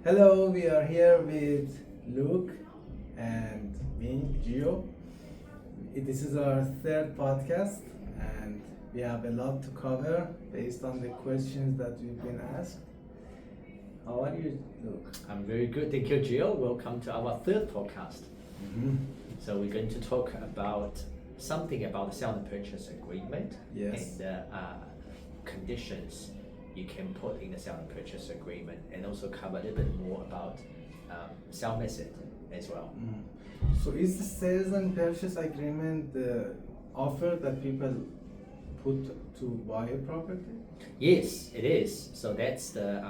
Hello, we are here with Luke and me, Gio. This is our third podcast, and we have a lot to cover based on the questions that we've been asked. How are you, Luke? I'm very good, thank you, Gio. Welcome to our third podcast. Mm-hmm. So we're going to talk about something about the sale and purchase agreement Yes. and the conditions you can put in the sale and purchase agreement, and also cover a little bit more about sale method as well. So, is the sales and purchase agreement the offer that people put to buy a property? Yes, it is. So that's the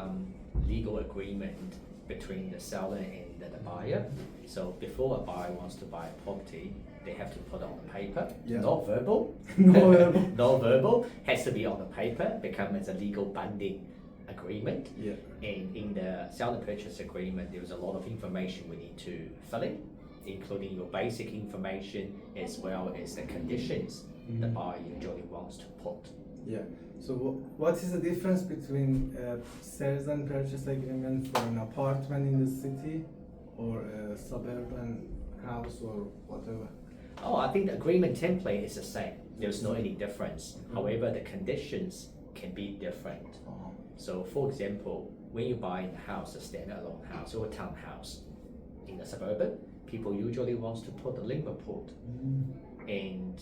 legal agreement between the seller and the buyer. So before a buyer wants to buy a property, they have to put it on the paper, Yeah. not verbal. No verbal. No verbal, has to be on the paper, becomes a legal binding agreement. Yeah. And in the sale and purchase agreement, there's a lot of information we need to fill in, including your basic information as well as the conditions the buyer usually wants to put. Yeah. So what is the difference between a sales and purchase agreement for an apartment in the city or a suburban house or whatever? Oh, I think the agreement template is the same. There's no any difference. However, the conditions can be different. Uh-huh. So, for example, when you buy a house, a standalone house or a townhouse in the suburban, people usually wants to put a link report. And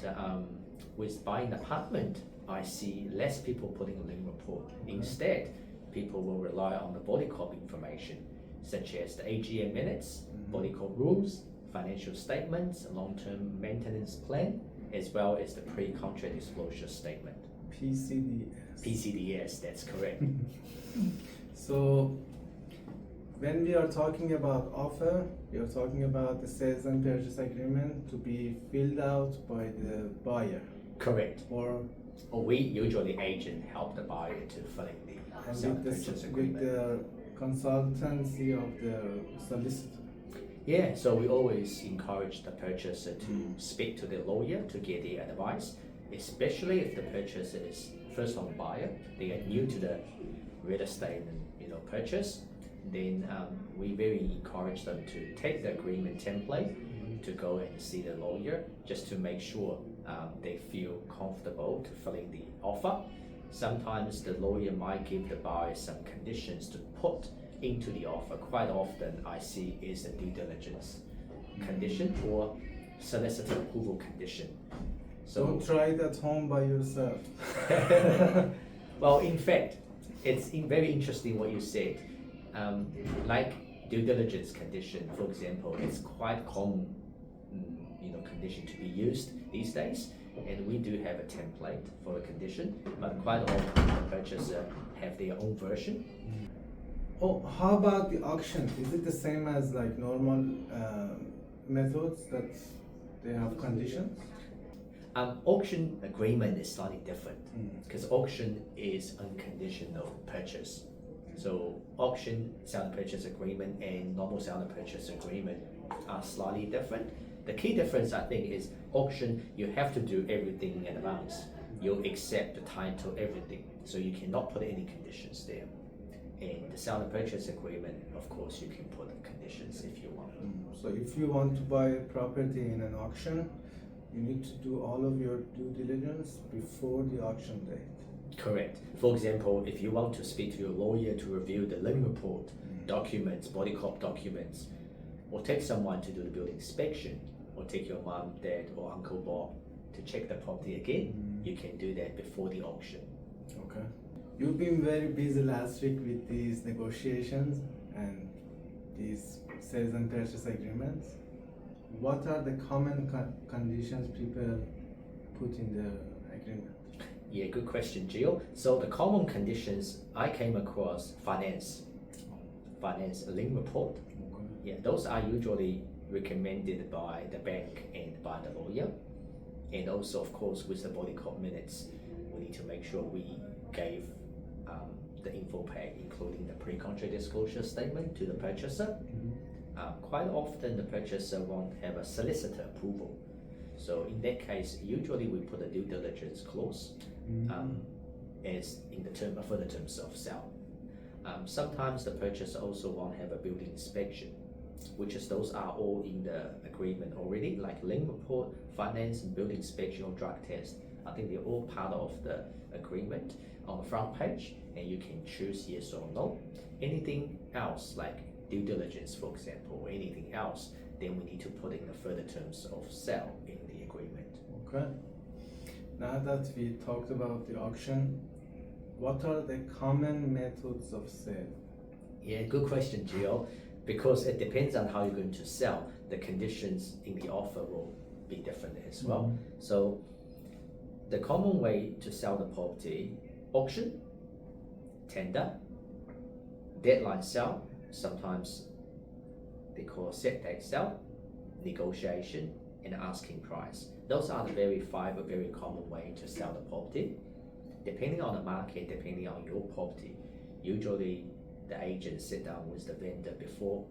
with buying an apartment, I see less people putting a link report. Instead, people will rely on the body cop information, such as the AGM minutes, body cop rules, financial statements, long-term maintenance plan, as well as the pre-contract disclosure statement. PCDS. PCDS, that's correct. So when we are talking about offer, we are talking about the sales and purchase agreement to be filled out by the buyer. Correct. Or we usually agent help the buyer to fill in the sale and purchase with agreement. the consultancy of the solicitor. Yeah, so we always encourage the purchaser to speak to the lawyer to get the advice, especially if the purchaser is first-time buyer, they are new to the real estate and purchase. Then we very encourage them to take the agreement template to go and see the lawyer just to make sure they feel comfortable to fill in the offer. Sometimes the lawyer might give the buyer some conditions to put into the offer. Quite often I see is a due diligence condition or solicitor approval condition. So Don't try it at home by yourself. well, in fact, it's very interesting what you said. Like due diligence condition, for example, it's quite common condition to be used these days, and we do have a template for the condition, but quite often the purchaser have their own version. Oh, how about the auction? Is it the same as like normal methods that they have conditions? Auction agreement is slightly different because auction is unconditional purchase. So auction sale and purchase agreement and normal sale and purchase agreement are slightly different. The key difference I think is auction you have to do everything in advance. You accept the title, everything. So you cannot put any conditions there. And the sale and purchase agreement, of course, you can put conditions if you want. So if you want to buy a property in an auction, you need to do all of your due diligence before the auction date. Correct. For example, if you want to speak to your lawyer to review the lien report, documents, body cop documents, or take someone to do the building inspection, or take your mom, dad, or Uncle Bob to check the property again, you can do that before the auction. Okay. You've been very busy last week with these negotiations and these sales and purchase agreements. What are the common conditions people put in the agreement? Yeah, good question, Gio. So the common conditions I came across: finance, a lien report. Yeah, those are usually recommended by the bank and by the lawyer. And also, of course, with the body cop minutes, we need to make sure we gave the info pack, including the pre-contract disclosure statement to the purchaser. Quite often the purchaser won't have a solicitor approval. So in that case, usually we put a due diligence clause as in the term for the terms of sale. Sometimes the purchaser also won't have a building inspection, which is those are all in the agreement already, like link report, finance, and building inspection or drug test. I think they're all part of the agreement on the front page, and you can choose yes or no. Anything else, like due diligence, for example, or anything else, then we need to put in the further terms of sale in the agreement. Okay. Now that we talked about the auction, what are the common methods of sale? Yeah, good question, Gio. Because it depends on how you're going to sell. The conditions in the offer will be different as well. So the common way to sell the property: auction, tender, deadline sale, sometimes they call set date sale, negotiation, and asking price. Those are the five very common way to sell the property. Depending on the market, depending on your property, usually the agent sit down with the vendor before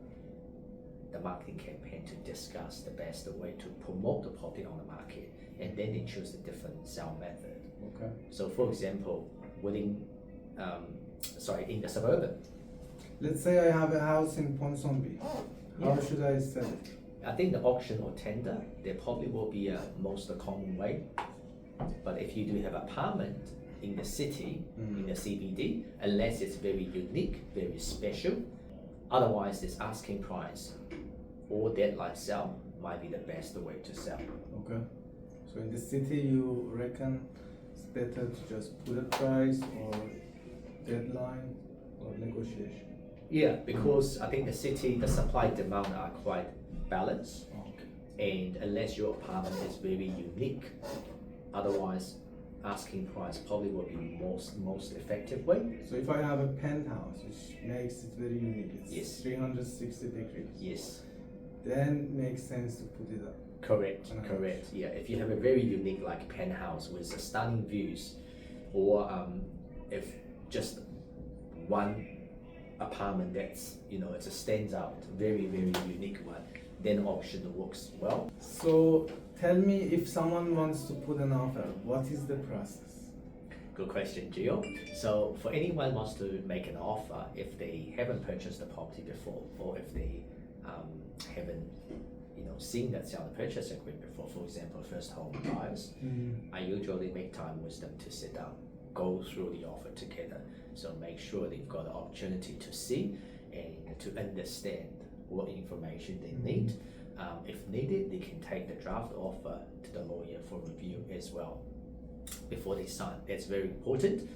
the marketing campaign to discuss the best way to promote the property on the market, and then they choose a different sale method. Okay. So for example, in the suburban, Let's say I have a house in Ponsonby. How should I sell it? I think the auction or tender, there probably will be a most common way. But if you do have apartment in the city, in the CBD, unless it's very unique, very special, otherwise this asking price or deadline sale might be the best way to sell. Okay. So in the city, you reckon it's better to just put a price or deadline or negotiation? Yeah, because I think the city, the supply and demand are quite balanced. Okay. And unless your apartment is very unique, otherwise asking price probably will be most effective way. So if I have a penthouse, which makes it very unique, it's Yes. 360 degrees, Yes, then makes sense to put it up. correct. Yeah, if you have a very unique like penthouse with stunning views, or if just one apartment that's it stands out, very unique one, then auction works well. So tell me, if someone wants to put an offer, what is the process? Good question, Gio. So for anyone who wants to make an offer, if they haven't purchased the property before, or if they haven't seen that sell and purchase agreement before, for example, first home buyers, I usually make time with them to sit down, go through the offer together. So make sure they've got the opportunity to see and to understand what information they need. If needed, they can take the draft offer to the lawyer for review as well before they sign. That's very important.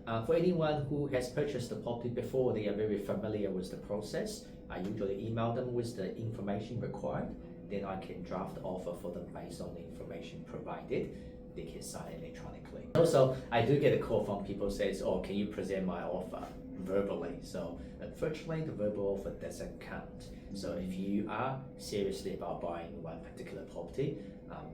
For anyone who has purchased the property before, they are very familiar with the process. I usually email them with the information required. Then I can draft the offer for them based on the information provided. They can sign electronically. Also, I do get a call from people who says, "Oh, can you present my offer verbally?" So unfortunately, the verbal offer doesn't count. So if you are seriously about buying one particular property,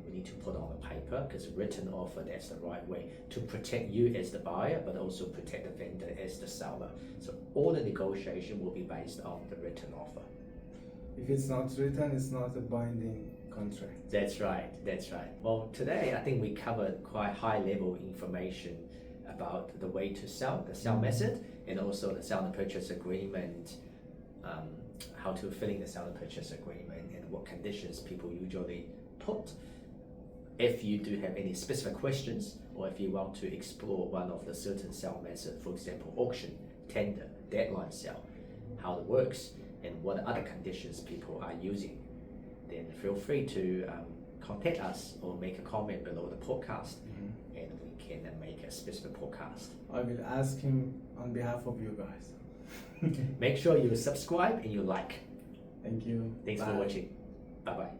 we need to put on a paper, because written offer, that's the right way to protect you as the buyer, but also protect the vendor as the seller. So all the negotiation will be based on the written offer. If it's not written, it's not a binding contract. That's right. Well, today I think we covered quite high level information about the way to sell, the sell method, and also the sell and purchase agreement, how to fill in the sell and purchase agreement, and what conditions people usually put. If you do have any specific questions, or if you want to explore one of the certain sell method, for example, auction, tender, deadline sell, how it works, and what other conditions people are using, then feel free to contact us or make a comment below the podcast, and we can make a specific podcast. I will ask him on behalf of you guys. Make sure you subscribe and you like. Thank you. Thanks Bye. for watching. Bye bye.